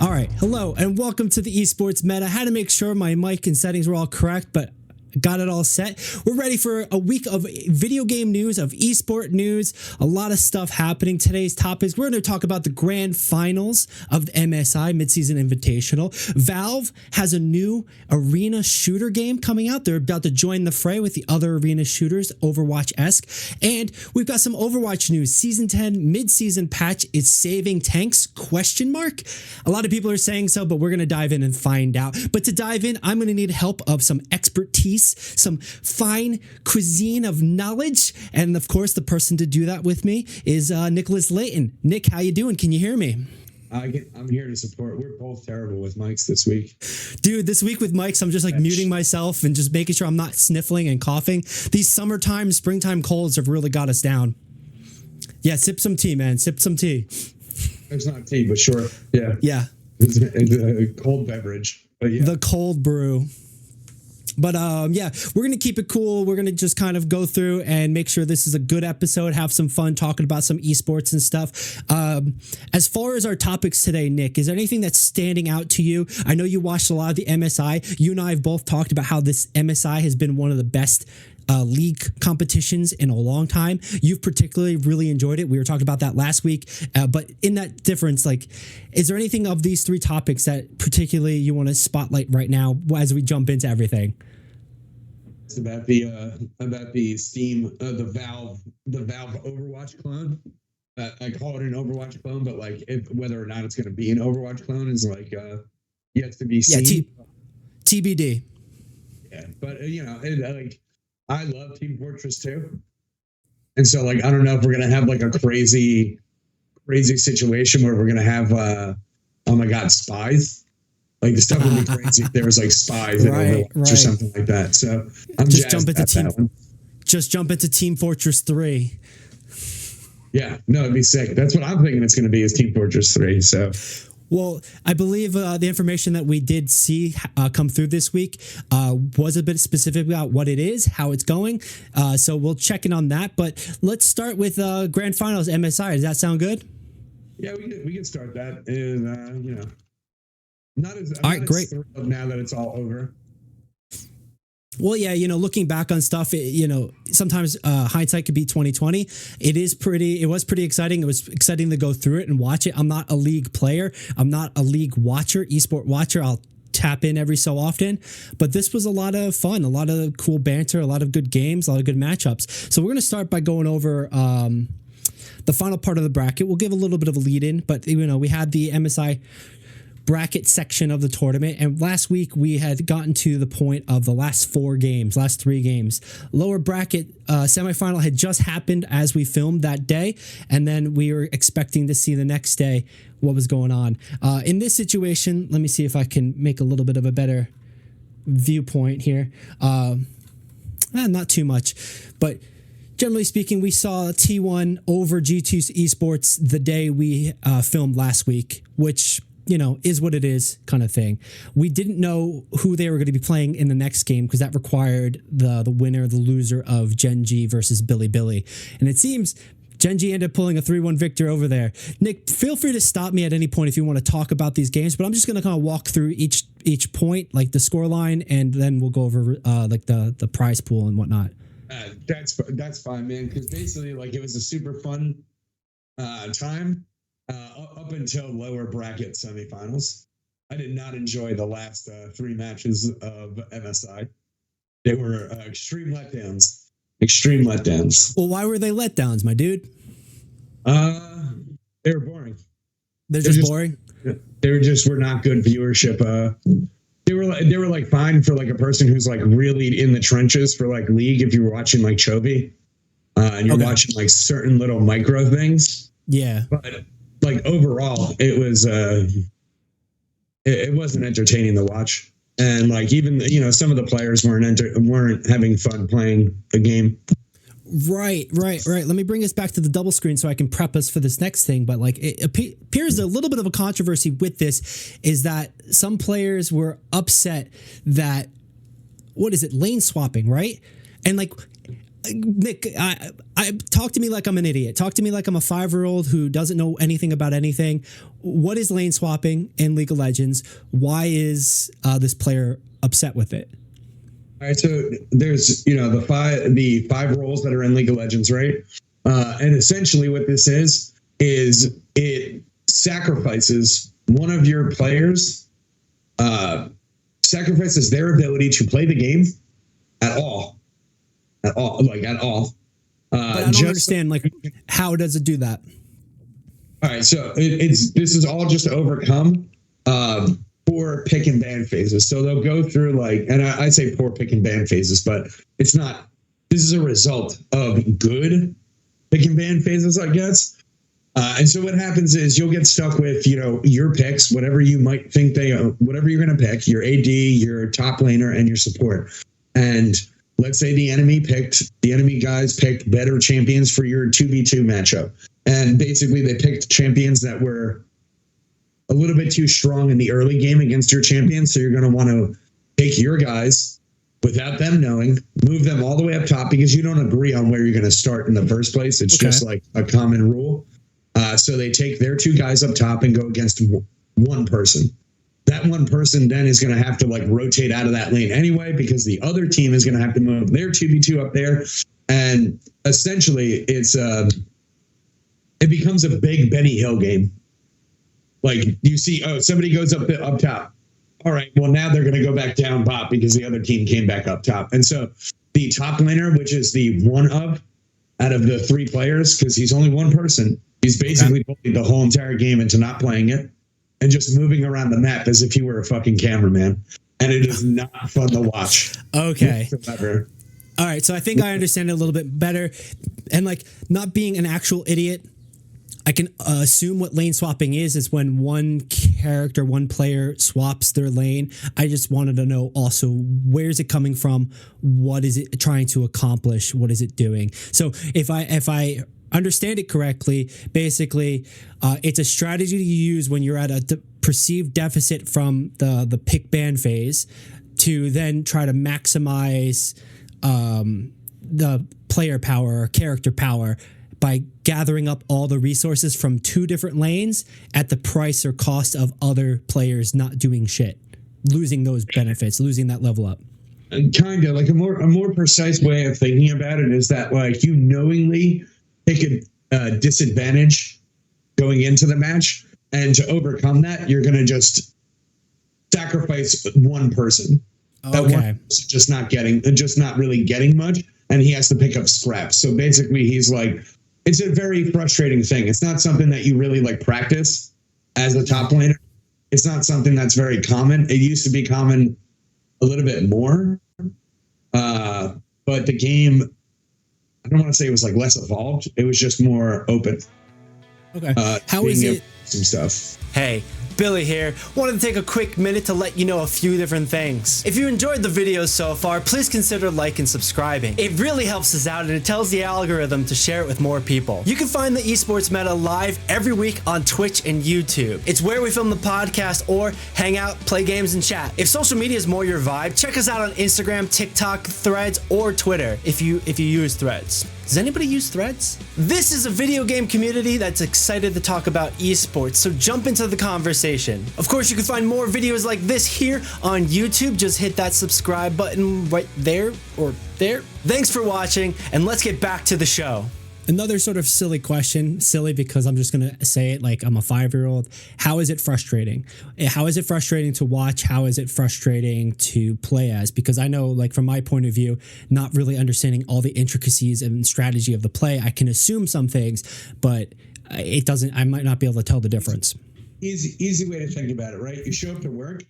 All right, hello and welcome to the Esports Meta. I had to make sure my mic and settings were all correct, but got it all set. We're ready for a week of video game news, of esport news, a lot of stuff happening. Today's topics, we're going to talk about the grand finals of the MSI Midseason Invitational. Valve has a new arena shooter game coming out. They're about to join the fray with the other arena shooters, Overwatch-esque. And we've got some Overwatch news. Season 10 mid-season patch is saving tanks, question mark? A lot of people are saying so, but we're going to dive in and find out. But to dive in, I'm going to need help of some expertise, some fine cuisine of knowledge, and of course the person to do that with me is Nicholas Layton. Nick, how you doing? Can you hear me? I'm here to support. We're both terrible with mics this week. Dude, this week with mics, I'm just like muting myself and just making sure I'm not sniffling and coughing. These summertime, springtime colds have really got us down. Yeah, sip some tea, man. Sip some tea. It's not tea, but sure. Yeah. Yeah. It's a cold beverage. But yeah. The cold brew. But yeah, we're going to keep it cool. We're going to just kind of go through and make sure this is a good episode, have some fun talking about some esports and stuff. As far as our topics today, Nick, is there anything that's standing out to you? I know you watched a lot of the MSI. You and I have both talked about how this MSI has been one of the best league competitions in a long time. You've particularly really enjoyed it. We were talking about that last week. But in that difference, like, is there anything of these three topics that particularly you want to spotlight right now as we jump into everything? It's about the Steam, the Valve Overwatch clone. I call it an Overwatch clone, but like whether or not it's going to be an Overwatch clone is like yet to be seen. Yeah, TBD. Yeah, but like I love Team Fortress 2, and so like I don't know if we're gonna have like a crazy situation where we're gonna have oh my god, spies. Like the stuff would be crazy if there was like spies in Overwatch or something like that. So I'm just jump into Team Fortress 3. Yeah, no, it'd be sick. That's what I'm thinking it's going to be, is Team Fortress 3. So, well, I believe the information that we did see come through this week was a bit specific about what it is, how it's going. So we'll check in on that. But let's start with Grand Finals MSI. Does that sound good? Yeah, we can start that. And not as all right, great. Thrilled now that it's all over. Well, yeah, looking back on stuff, sometimes hindsight could be 2020. It was pretty exciting. It was exciting to go through it and watch it. I'm not a league player. I'm not a league watcher, esport watcher. I'll tap in every so often, but this was a lot of fun, a lot of cool banter, a lot of good games, a lot of good matchups. So we're going to start by going over the final part of the bracket. We'll give a little bit of a lead in, but we had the MSI bracket section of the tournament, and last week we had gotten to the point of the last three games. Lower bracket semifinal had just happened as we filmed that day, and then we were expecting to see the next day what was going on. In this situation, let me see if I can make a little bit of a better viewpoint here. Not too much, but generally speaking, we saw T1 over G2 Esports the day we filmed last week, which is what it is kind of thing. We didn't know who they were going to be playing in the next game because that required the winner, the loser of Gen G versus Billy. And it seems Gen G ended up pulling a 3-1 victory over there. Nick, feel free to stop me at any point if you want to talk about these games, but I'm just going to kind of walk through each point, like the score line, and then we'll go over like the prize pool and whatnot. That's fine, man, because basically like it was a super fun time. Up until lower bracket semifinals. I did not enjoy the last three matches of MSI. They were extreme letdowns. Well, why were they letdowns, my dude? They were boring. They're just boring? They were not good viewership. They were like fine for like a person who's like really in the trenches for like League if you were watching like Chovy and you're watching like certain little micro things. Yeah. But like overall, it was it wasn't entertaining to watch, and like even some of the players weren't having fun playing the game. Right. Let me bring us back to the double screen so I can prep us for this next thing. But like it appears a little bit of a controversy with this is that some players were upset that lane swapping, right? And like Nick, I talk to me like I'm an idiot. Talk to me like I'm a 5-year-old who doesn't know anything about anything. What is lane swapping in League of Legends? Why is this player upset with it? All right, so there's the five roles that are in League of Legends, right? And essentially, what this is it sacrifices one of your players, sacrifices their ability to play the game at all. At all. But I don't understand, like, how does it do that? All right, so this is all just to overcome poor pick and ban phases. So they'll go through and I say poor pick and ban phases, but it's not. This is a result of good pick and ban phases, I guess. And so what happens is you'll get stuck with your picks, whatever you might think whatever you're going to pick, your AD, your top laner, and your support, and let's say the enemy guys picked better champions for your 2v2 matchup. And basically they picked champions that were a little bit too strong in the early game against your champions. So you're going to want to take your guys without them knowing, move them all the way up top because you don't agree on where you're going to start in the first place. It's just like a common rule. So they take their 2 guys up top and go against one person. That one person then is going to have to rotate out of that lane anyway, because the other team is going to have to move their 2v2 up there. And essentially it becomes a big Benny Hill game. Like you see, somebody goes up top. All right, well now they're going to go back down bot because the other team came back up top. And so the top laner, which is the one out of the 3 players, because he's only one person, he's basically pulling the whole entire game into not playing it and just moving around the map as if you were a fucking cameraman. And it is not fun to watch. Okay. Whatsoever. All right. So I think I understand it a little bit better. And not being an actual idiot, I can assume what lane swapping is when one player swaps their lane. I just wanted to know also, where is it coming from? What is it trying to accomplish? What is it doing? So if I understand it correctly, basically, it's a strategy to use when you're at a perceived deficit from the pick ban phase to then try to maximize the player power or character power by gathering up all the resources from 2 different lanes at the price or cost of other players not doing shit, losing those benefits, losing that level up. Kind of a more precise way of thinking about it is that you knowingly take a disadvantage going into the match, and to overcome that, you're going to just sacrifice one person. That one person just not really getting much, and he has to pick up scraps. So basically, he's it's a very frustrating thing. It's not something that you really practice as a top laner. It's not something that's very common. It used to be common a little bit more, but the game, I don't want to say it was less evolved. It was just more open. Okay. How is it? Some stuff. Hey, Billy here. Wanted to take a quick minute to let you know a few different things. If you enjoyed the video so far, please consider liking and subscribing. It really helps us out and it tells the algorithm to share it with more people. You can find the Esports Meta live every week on Twitch and YouTube. It's where we film the podcast or hang out, play games, and chat. If social media is more your vibe, check us out on Instagram, TikTok, Threads, or Twitter if you use Threads. Does anybody use Threads? This is a video game community that's excited to talk about esports, so jump into the conversation. Of course, you can find more videos like this here on YouTube. Just hit that subscribe button right there or there. Thanks for watching, and let's get back to the show. Another sort of silly question, silly because I'm just going to say it like I'm a 5-year-old. How is it frustrating? How is it frustrating to watch? How is it frustrating to play as? Because I know, from my point of view, not really understanding all the intricacies and strategy of the play, I can assume some things, but I might not be able to tell the difference. Easy way to think about it, right? You show up to work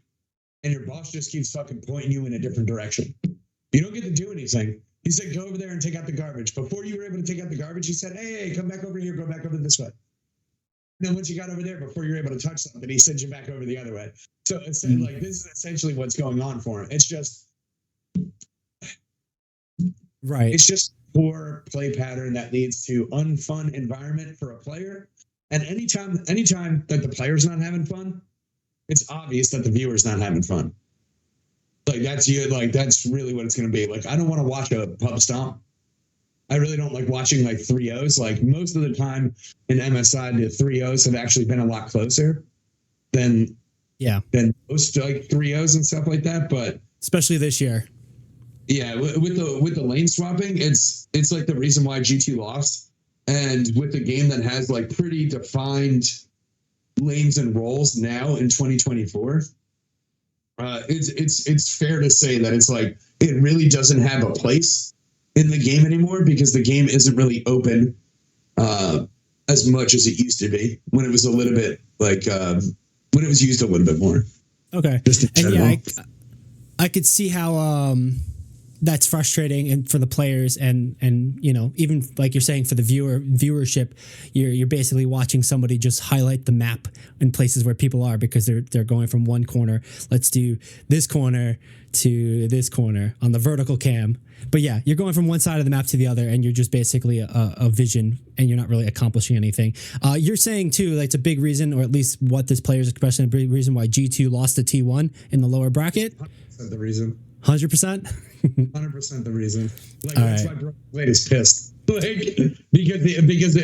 and your boss just keeps fucking pointing you in a different direction. You don't get to do anything. He said, go over there and take out the garbage. Before you were able to take out the garbage, he said, hey, come back over here, go back over this way. And then once you got over there, before you were able to touch something, he sent you back over the other way. So it's this is essentially what's going on for him. It's just right. It's just poor play pattern that leads to unfun environment for a player. And anytime that the player's not having fun, it's obvious that the viewer's not having fun. That's really what it's going to be. I don't want to watch a pub stomp. I really don't like watching like 3-0s. Like most of the time in MSI, the 3-0s have actually been a lot closer than most like 3-0s and stuff like that. But especially this year. Yeah, with the lane swapping, it's like the reason why G2 lost. And with a game that has like pretty defined lanes and roles now in 2024, it's fair to say that it's like it really doesn't have a place in the game anymore because the game isn't really open as much as it used to be when it was a little bit like when it was used a little bit more. Okay, just in general. And yeah, I could see how that's frustrating and for the players and you know, even like you're saying for the viewership, you're basically watching somebody just highlight the map in places where people are because they're going from one corner. Let's do this corner to this corner on the vertical cam. But yeah, you're going from one side of the map to the other and you're just basically a vision and you're not really accomplishing anything. You're saying too, like it's a big reason, or at least what this player's expressing, a big reason why G2 lost to T1 in the lower bracket. 100% the reason. 100%? 100% the reason. Like that's why Broken Blade is pissed. Like because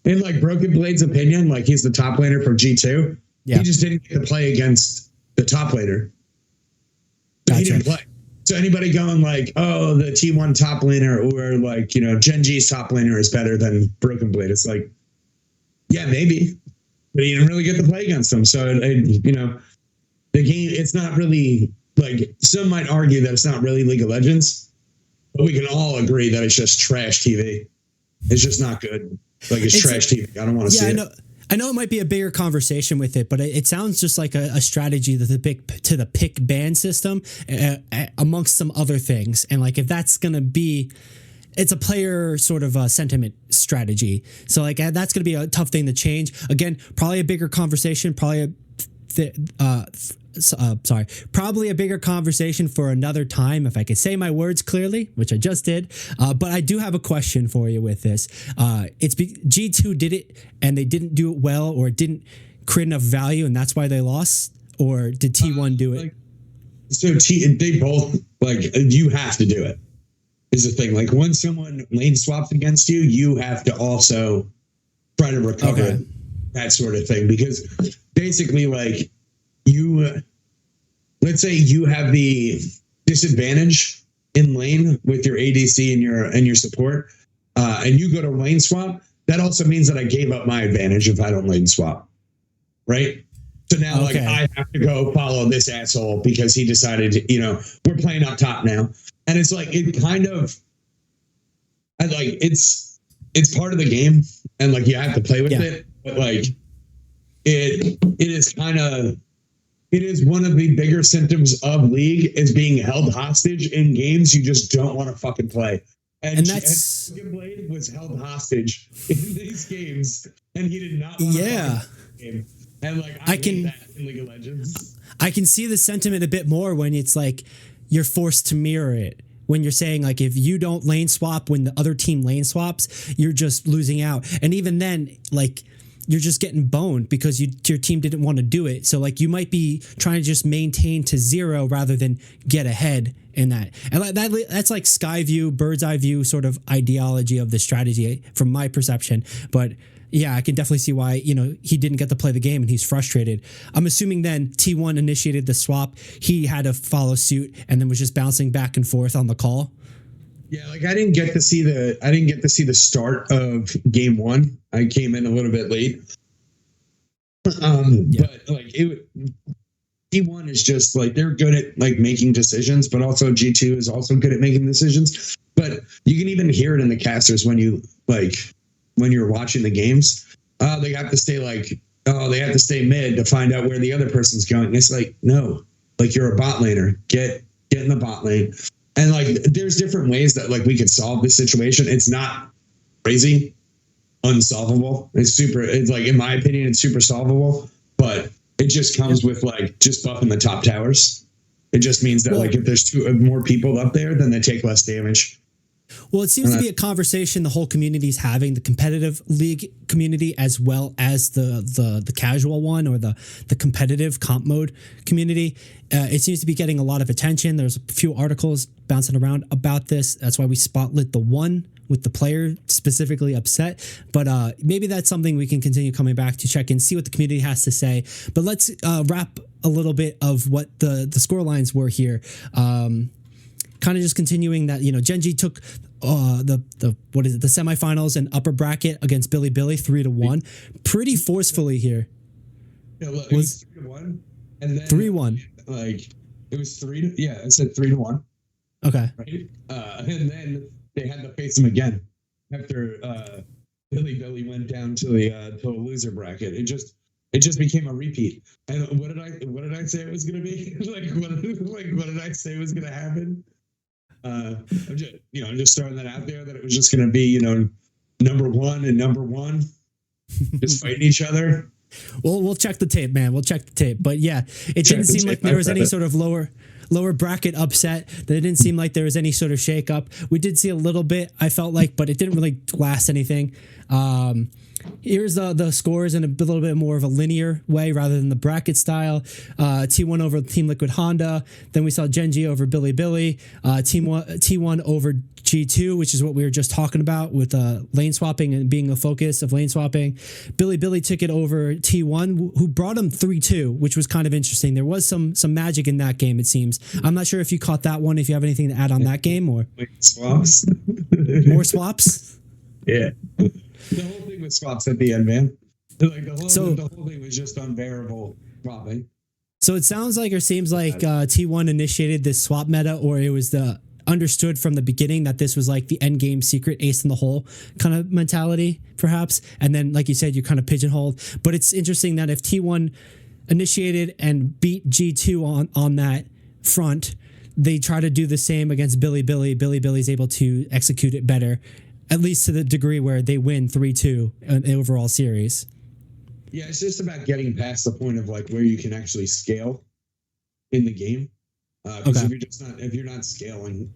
in like Broken Blade's opinion, like he's the top laner for G2. Yeah. He just didn't get to play against the top laner. So he didn't play. So anybody going like, oh, the T1 top laner or like, you know, Gen G's top laner is better than Broken Blade. It's like, yeah, maybe. But he didn't really get to play against them. So, you know, the game, it's not really, like, some might argue that it's not really League of Legends, but we can all agree that it's just trash TV. It's just not good. Like, it's trash TV. I don't want to see it. I know it might be a bigger conversation with it, but it sounds just like a strategy to the pick ban system amongst some other things. And like, if that's going to be, it's a player sort of sentiment strategy. So like, that's going to be a tough thing to change. Again, probably a bigger conversation, probably a bigger conversation for another time, if I could say my words clearly, which I just did. But I do have a question for you with this. G2 did it and they didn't do it well, or it didn't create enough value, and that's why they lost? Or did T1 do it? They both, like, you have to do it, is the thing. Like, when someone lane swaps against you, you have to also try to recover that sort of thing. Because basically, like, let's say you have the disadvantage in lane with your ADC and your support, and you go to lane swap. That also means that I gave up my advantage if I don't lane swap, right? So now, like, I have to go follow this asshole because he decided, you know, we're playing up top now, and it's like it kind of, it's part of the game, and like you have to play with it, but like it is kind of. It is one of the bigger symptoms of League is being held hostage in games you just don't want to fucking play. And that's Blade was held hostage in these games, and he did not want to play the game. And like I can that in League of Legends. I can see the sentiment a bit more when it's like you're forced to mirror it. When you're saying like if you don't lane swap when the other team lane swaps, you're just losing out. And even then, like, you're just getting boned because your team didn't want to do it. So like you might be trying to just maintain to 0 rather than get ahead in that. And that's like sky view, bird's eye view sort of ideology of the strategy from my perception. But yeah, I can definitely see why, you know, he didn't get to play the game and he's frustrated. I'm assuming then T1 initiated the swap. He had to follow suit and then was just bouncing back and forth on the call. Yeah, like I didn't get to see the start of game 1. I came in a little bit late. But like T1 is just like they're good at like making decisions, but also G2 is also good at making decisions. But you can even hear it in the casters when you're watching the games. They have to stay mid to find out where the other person's going. It's like, no, like you're a bot laner. Get in the bot lane. And like, there's different ways that like we could solve this situation. It's not crazy, unsolvable. It's like, in my opinion, it's super solvable, but it just comes with like just buffing the top towers. It just means that like if there's more people up there, then they take less damage. Well, it seems to be a conversation the whole community is having, the competitive League community as well as the casual one or the competitive comp mode community. It seems to be getting a lot of attention. There's a few articles bouncing around about this. That's why we spotlit the one with the player specifically upset. But maybe that's something we can continue coming back to check and see what the community has to say. But let's wrap a little bit of what the score lines were here. Kind of just continuing that, Gen G took the semifinals and upper bracket against Billy 3-1, pretty forcefully here. Yeah, look, it was 3-1, and then 3-1. Like it was 3 to it said 3-1. Okay. Right. And then they had to face him again after Billy went down to the loser bracket. It just became a repeat. And what did I say it was going to be? What did I say was going to happen? I'm just throwing that out there that it was just going to be, number one and number one just fighting each other. Well, we'll check the tape, man. We'll check the tape. But yeah, it didn't seem like there was any sort of lower bracket upset. There didn't seem like there was any sort of shakeup. We did see a little bit, I felt like, but it didn't really last anything. Here's the scores in a little bit more of a linear way rather than the bracket style. T1 over Team Liquid Honda. Then we saw Gen G over Billy. T1 over G2, which is what we were just talking about with lane swapping and being a focus of lane swapping. Billy took it over T1, who brought him 3-2, which was kind of interesting. There was some magic in that game, it seems. I'm not sure if you caught that one, if you have anything to add on that game or swaps. More swaps. Yeah. The whole thing with swaps at the end, man. Like the whole thing was just unbearable swapping. So it sounds like or seems like T1 initiated this swap meta, or it was understood from the beginning that this was like the end game secret ace in the hole kind of mentality, perhaps. And then, like you said, you kind of pigeonholed. But it's interesting that if T1 initiated and beat G2 on that front, they try to do the same against Billy. Billy's able to execute it better, at least to the degree where they win 3-2 in the overall series. Yeah, it's just about getting past the point of like where you can actually scale in the game. Because if you're not scaling,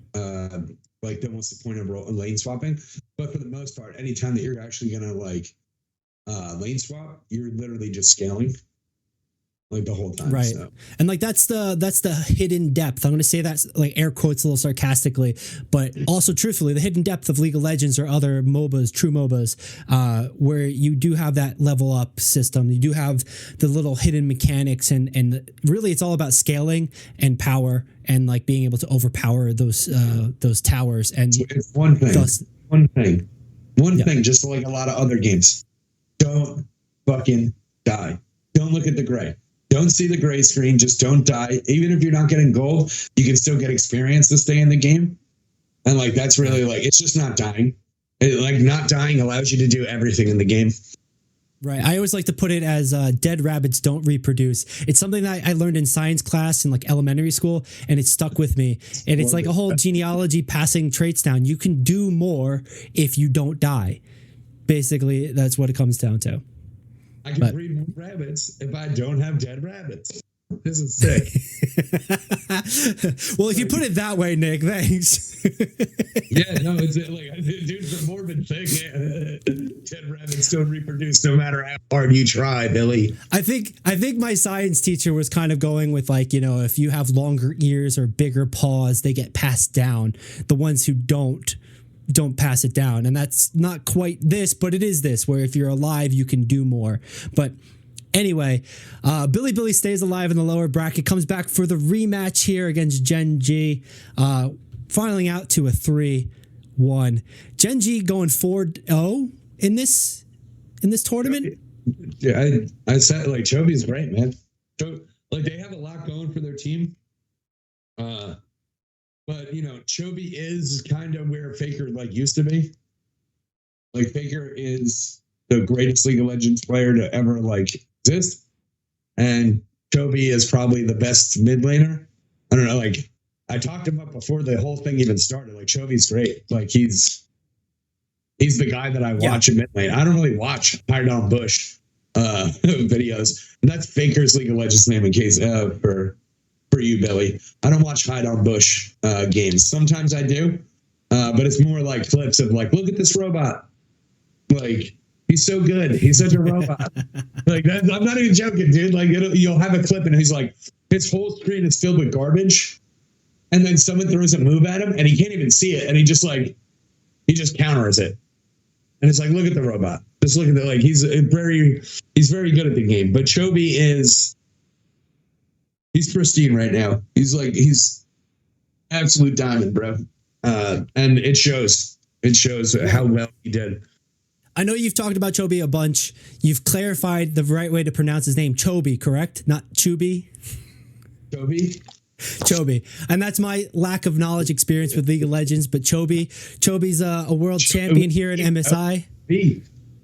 like then what's the point of lane swapping? But for the most part, anytime that you're actually gonna lane swap, you're literally just scaling. Like the whole time, right? So. And like that's the hidden depth. I'm going to say that like air quotes a little sarcastically, but also truthfully, the hidden depth of League of Legends or other MOBAs, true MOBAs, where you do have that level up system. You do have the little hidden mechanics, and really it's all about scaling and power and like being able to overpower those towers. And it's one thing, just like a lot of other games. Don't fucking die. Don't look at the gray. Don't see the gray screen. Just don't die. Even if you're not getting gold, you can still get experience to stay in the game. And like, that's really it's just not dying. Not dying allows you to do everything in the game. Right. I always like to put it as dead rabbits don't reproduce. It's something that I learned in science class in like elementary school, and it stuck with me. And it's like a whole genealogy passing traits down. You can do more if you don't die. Basically, that's what it comes down to. I can breed more rabbits if I don't have dead rabbits. This is sick. Well, if you put it that way, Nick, thanks. Yeah, no, it's like, dude's a morbid thing. Dead rabbits don't reproduce no matter how hard you try, Billy. I think my science teacher was kind of going with like, if you have longer ears or bigger paws, they get passed down. The ones who don't pass it down. And that's not quite this, but it is this, where if you're alive, you can do more. But anyway, Billy stays alive in the lower bracket, comes back for the rematch here against Gen G, filing out to a 3-1. Gen G going 4-0 in this tournament. Yeah, I said like Chobi's great, man. Like they have a lot going for their team. But Chobi is kind of where Faker used to be. Like Faker is the greatest League of Legends player to ever exist, and Chobi is probably the best mid laner. I don't know. I talked him up before the whole thing even started. Chobi's great. He's the guy that I watch in mid lane. I don't really watch Hide on Bush videos. And that's Faker's League of Legends name in case for you, Billy. I don't watch Hide on Bush games. Sometimes I do, but it's more like clips of look at this robot. He's so good. He's such a robot. I'm not even joking, dude. You'll have a clip and he's his whole screen is filled with garbage, and then someone throws a move at him and he can't even see it, and he just He just counters it. And it's like, look at the robot. Just look at it. Like, he's very good at the game. But Chobi he's pristine right now. He's absolute diamond, bro. And it shows. It shows how well he did. I know you've talked about Chobi a bunch. You've clarified the right way to pronounce his name. Chobi, correct? Not Chubi? Chobi. And that's my lack of knowledge experience with League of Legends, but Chobi's a world champion here in MSI. V.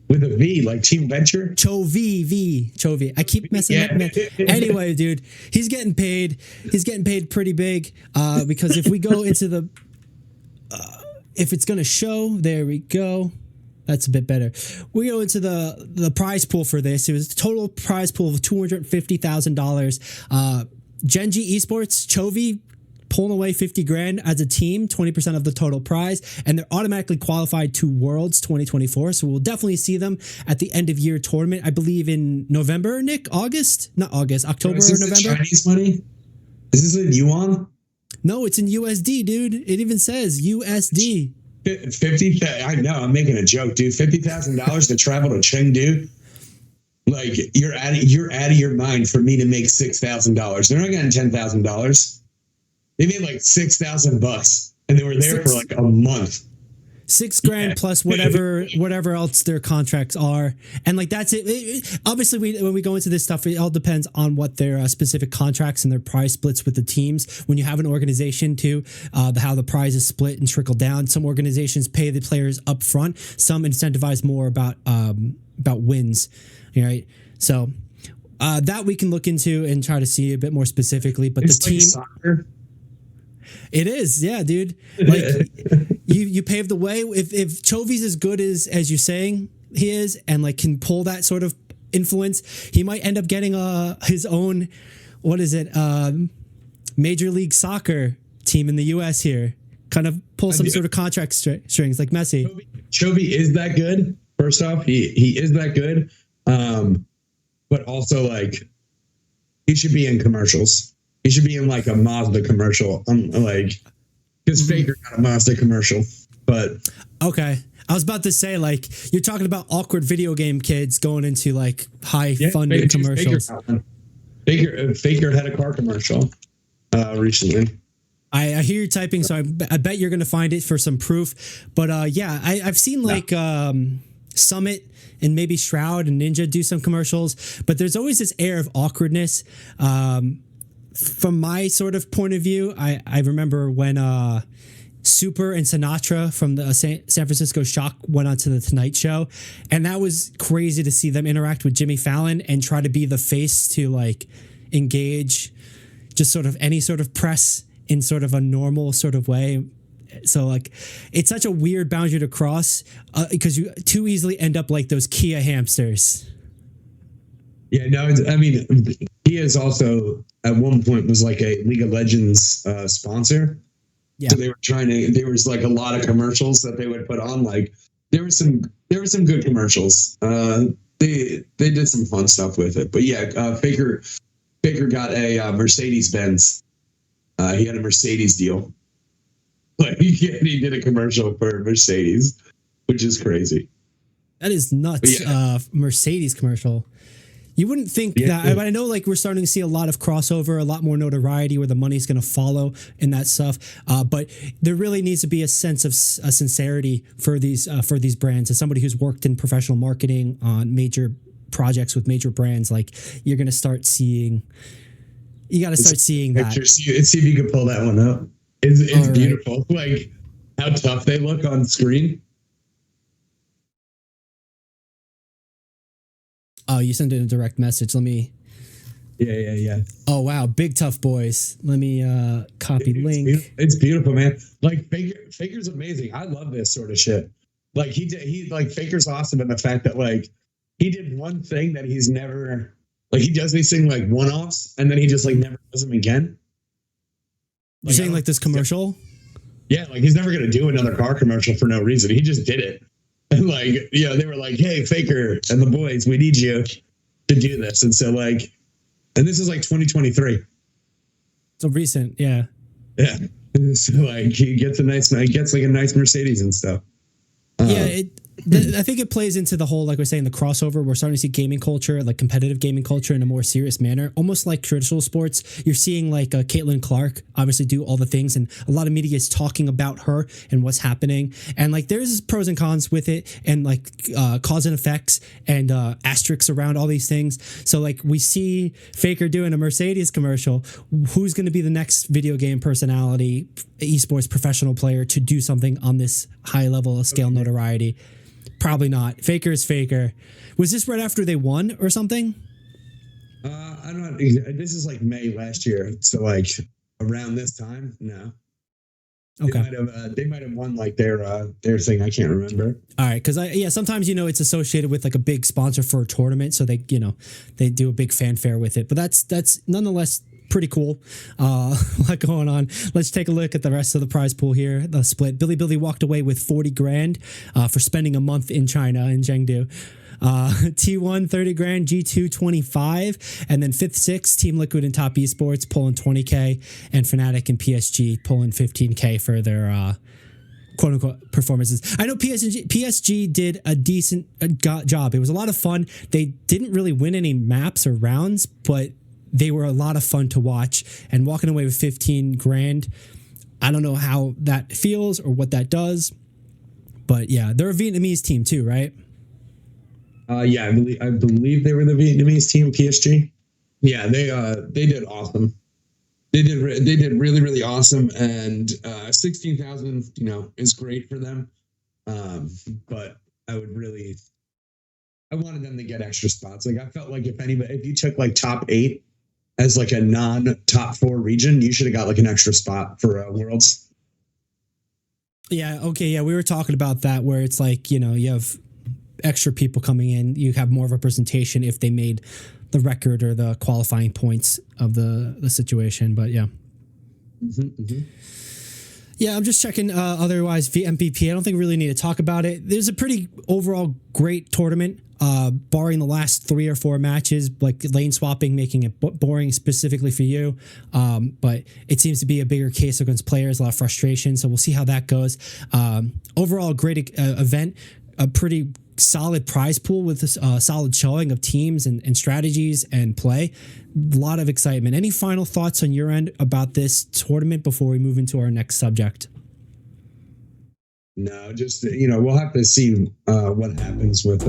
With a V, like Team Venture? Chovi. I keep messing up. Anyway, dude, he's getting paid. He's getting paid pretty big because if we go into the... if it's going to show, there we go. That's a bit better. We go into the prize pool for this. It was a total prize pool of $250,000. Genji Esports, Chovy pulling away 50 grand as a team, 20% of the total prize, and they're automatically qualified to Worlds 2024. So we'll definitely see them at the end of year tournament. I believe in November, Nick? October or November? Chinese money? Is this in yuan? No, it's in USD, dude. It even says USD. 50. I know. I'm making a joke, dude. $50,000 to travel to Chengdu. Like, you're out of your mind for me to make $6,000. They're not getting $10,000. They made like $6,000, and they were there for like a month. $6 grand plus whatever else their contracts are, and like that's it. Obviously, when we go into this stuff, it all depends on what their specific contracts and their prize splits with the teams. When you have an organization too, how the prize is split and trickle down. Some organizations pay the players up front. Some incentivize more about wins. Right, so that we can look into and try to see a bit more specifically. But it's the team. Soccer. It is, yeah, dude. Like you paved the way. If Chovy's as good as you're saying he is, and like can pull that sort of influence, he might end up getting his own Major League Soccer team in the US here. Kind of pull some sort of contract strings like Messi. Chovy is that good. First off, he is that good. But also like he should be in commercials. He should be in like a Mazda commercial. Because Faker got a Mazda commercial. But okay, I was about to say like you're talking about awkward video game kids going into like high funded commercials. Faker had a car commercial recently. I hear you typing, so I bet you're going to find it for some proof. But I've seen like Summit and maybe Shroud and Ninja do some commercials, but there's always this air of awkwardness. From my sort of point of view, I remember when Super and Sinatra from the San Francisco Shock went on to the Tonight Show, and that was crazy to see them interact with Jimmy Fallon and try to be the face to like engage just sort of any sort of press in sort of a normal sort of way. So like it's such a weird boundary to cross because you too easily end up like those Kia hamsters. Yeah, no, I mean, he is also at one point was like a League of Legends sponsor. Yeah. So there was like a lot of commercials that they would put on. Like there were some good commercials. They did some fun stuff with it. But yeah, Faker got a Mercedes-Benz. He had a Mercedes deal. Like he did a commercial for Mercedes, which is crazy. That is nuts. Yeah. Mercedes commercial. You wouldn't think that, but I know like we're starting to see a lot of crossover, a lot more notoriety where the money's going to follow in that stuff. But there really needs to be a sense of sincerity for these brands. As somebody who's worked in professional marketing on major projects with major brands, like you're going to start seeing. You got to start seeing that. See if you can pull that one up. It's beautiful. Right. Like how tough they look on screen. Oh, you sent in a direct message. Let me. Yeah. Oh wow, big tough boys. Let me copy link. It's beautiful, man. Like Faker's amazing. I love this sort of shit. Like he like Faker's awesome in the fact that like he did one thing that he's never like he does these things like one-offs and then he just like never does them again. You're saying like this commercial? Yeah, like he's never gonna do another car commercial for no reason. He just did it. And like, they were like, hey, Faker and the boys, we need you to do this. And so like, and this is like 2023. So recent, yeah. Yeah. So like he gets like a nice Mercedes and stuff. Yeah, I think it plays into the whole, like we're saying, the crossover. We're starting to see gaming culture, like competitive gaming culture, in a more serious manner, almost like traditional sports. You're seeing like Caitlin Clark obviously do all the things, and a lot of media is talking about her and what's happening. And like there's pros and cons with it, and like cause and effects and asterisks around all these things. So like we see Faker doing a Mercedes commercial. Who's going to be the next video game personality, esports professional player to do something on this high level of scale notoriety? Probably not. Faker is Faker. Was this right after they won or something? I don't know. This is like May last year, so like around this time. No. Okay. They might have won like their thing. I can't remember. All right, because sometimes it's associated with like a big sponsor for a tournament, so they do a big fanfare with it. But that's nonetheless pretty cool. A lot going on. Let's take a look at the rest of the prize pool here. The split. Billy walked away with 40 grand for spending a month in China, in Chengdu. T1 30 grand, G2 25, and then 5th, 6th Team Liquid and Top Esports pulling 20k, and Fnatic and PSG pulling 15k for their quote unquote performances. I know PSG did a decent job. It was a lot of fun. They didn't really win any maps or rounds, but they were a lot of fun to watch, and walking away with 15 grand. I don't know how that feels or what that does, but yeah, they're a Vietnamese team too, right? Yeah, I believe they were the Vietnamese team, PSG. Yeah, they did awesome. They did really, really awesome, and 16,000, is great for them. But I wanted them to get extra spots. Like I felt like if you took like top 8 as like a non-top 4 region, you should have got like an extra spot for Worlds. Yeah. Okay. Yeah, we were talking about that, where it's like you have extra people coming in, you have more representation if they made the record or the qualifying points of the situation. But yeah. Yeah, I'm just checking. Otherwise, MVP, I don't think we really need to talk about it. There's a pretty overall great tournament, barring the last 3 or 4 matches, like lane swapping, making it boring specifically for you. But it seems to be a bigger case against players, a lot of frustration. So we'll see how that goes. Overall, great event, a pretty solid prize pool with a solid showing of teams and strategies and play. A lot of excitement. Any final thoughts on your end about this tournament before we move into our next subject? No, just we'll have to see what happens with